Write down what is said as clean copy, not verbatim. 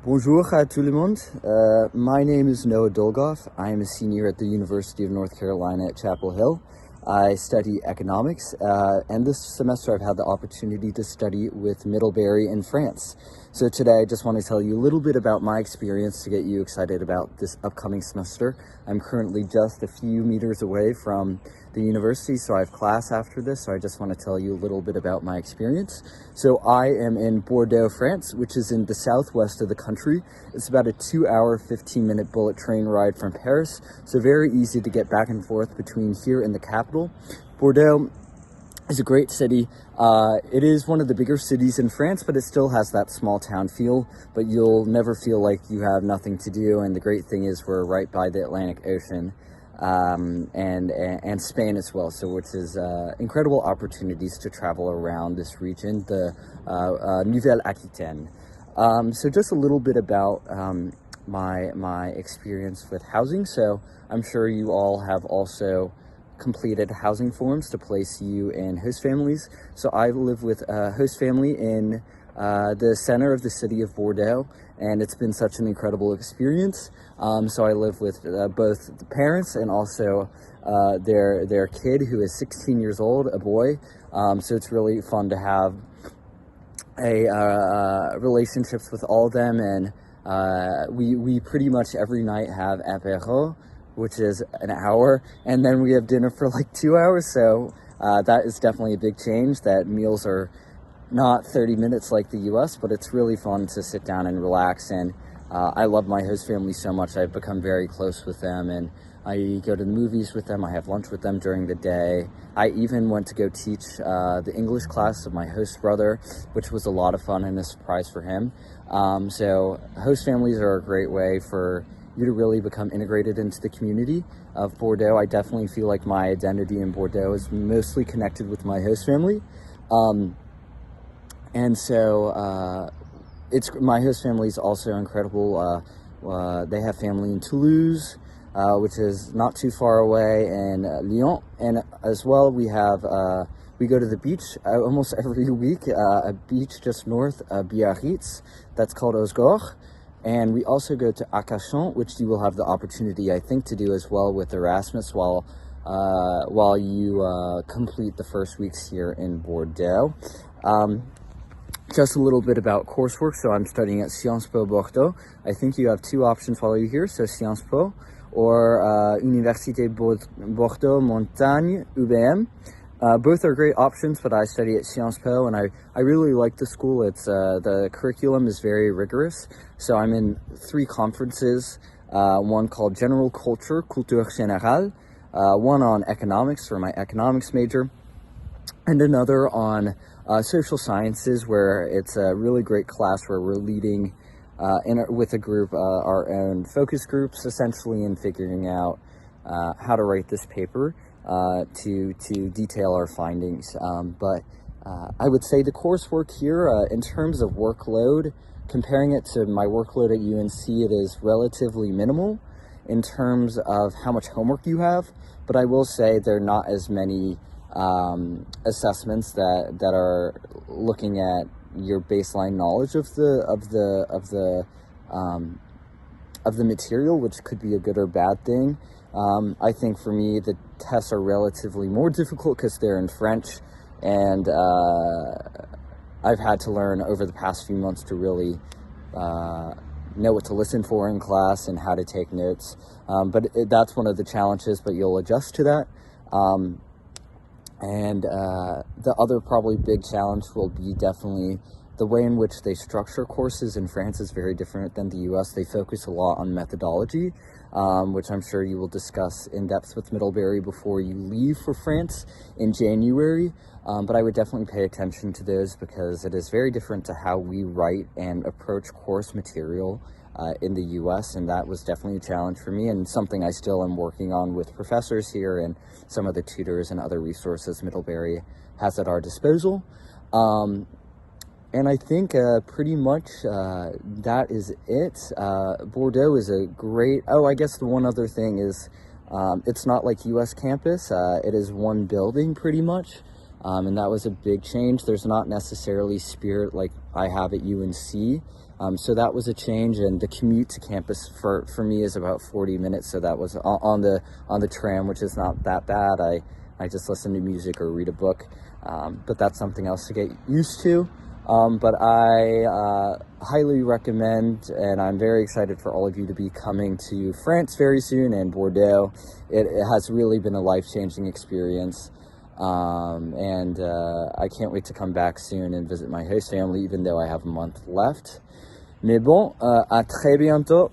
Bonjour à tout le monde. My name is Noah Dolgoff. I am a senior at the University of North Carolina at Chapel Hill. I study economics, and this semester I've had the opportunity to study with Middlebury in France. So today I just want to tell you a little bit about my experience to get you excited about this upcoming semester. I'm currently just a few meters away from the university, so I have class after this, so I just want to tell you a little bit about my experience. So I am in Bordeaux, France, which is in the southwest of the country. It's about a 2-hour, 15-minute bullet train ride from Paris, so very easy to get back and forth between here and the capital. Bordeaux is a great city. It is one of the bigger cities in France, but it still has that small town feel, but you'll never feel like you have nothing to do, and the great thing is we're right by the Atlantic Ocean. And Spain as well, so which is incredible opportunities to travel around this region, the Nouvelle-Aquitaine. So just a little bit about my experience with housing. So I'm sure you all have also completed housing forms to place you in host families. So I live with a host family in the center of the city of Bordeaux, and it's been such an incredible experience. So I live with both the parents and also their kid, who is 16 years old, a boy. So it's really fun to have relationships with all of them, and we pretty much every night have apéro, which is an hour, and then we have dinner for like 2 hours. So that is definitely a big change, that meals are not 30 minutes like the US, but it's really fun to sit down and relax. And I love my host family so much. I've become very close with them, and I go to the movies with them. I have lunch with them during the day. I even went to go teach the English class of my host brother, which was a lot of fun and a surprise for him. So host families are a great way for you to really become integrated into the community of Bordeaux. I definitely feel like my identity in Bordeaux is mostly connected with my host family. And so my host family is also incredible. They have family in Toulouse, which is not too far away, and Lyon. And as well, we go to the beach almost every week, a beach just north of Biarritz that's called Osgore. And we also go to Arcachon, which you will have the opportunity, I think, to do as well with Erasmus while you complete the first weeks here in Bordeaux. Just a little bit about coursework. So I'm studying at Sciences Po Bordeaux. I think you have two options while you're here, so Sciences Po or Université Bordeaux Montagne, UBM. Both are great options, but I study at Sciences Po, and I really like the school. It's the curriculum is very rigorous. So I'm in 3 conferences, one called General Culture, Culture Générale, one on economics for my economics major, and another on social sciences, where it's a really great class where we're leading with a group our own focus groups, essentially, in figuring out how to write this paper to detail our findings. But I would say the coursework here, in terms of workload, comparing it to my workload at UNC, it is relatively minimal in terms of how much homework you have. But I will say there are not as many assessments that are looking at your baseline knowledge of the material, which could be a good or bad thing. I think for me, the tests are relatively more difficult because they're in French, and I've had to learn over the past few months to really know what to listen for in class and how to take notes. But that's one of the challenges, but you'll adjust to that. And the other probably big challenge will be definitely the way in which they structure courses in France is very different than the US. They focus a lot on methodology, which I'm sure you will discuss in depth with Middlebury before you leave for France in January. But I would definitely pay attention to those, because it is very different to how we write and approach course material in the US, and that was definitely a challenge for me, and something I still am working on with professors here and some of the tutors and other resources Middlebury has at our disposal. And I think pretty much that is it. Bordeaux is a great... Oh, I guess the one other thing is it's not like US campus. It is one building pretty much, and that was a big change. There's not necessarily spirit like I have at UNC. So that was a change, and the commute to campus for me is about 40 minutes. So that was on the tram, which is not that bad. I just listen to music or read a book, but that's something else to get used to. But I highly recommend, and I'm very excited for all of you to be coming to France very soon and Bordeaux. It has really been a life-changing experience. And I can't wait to come back soon and visit my host family, even though I have a month left. Mais bon, à très bientôt.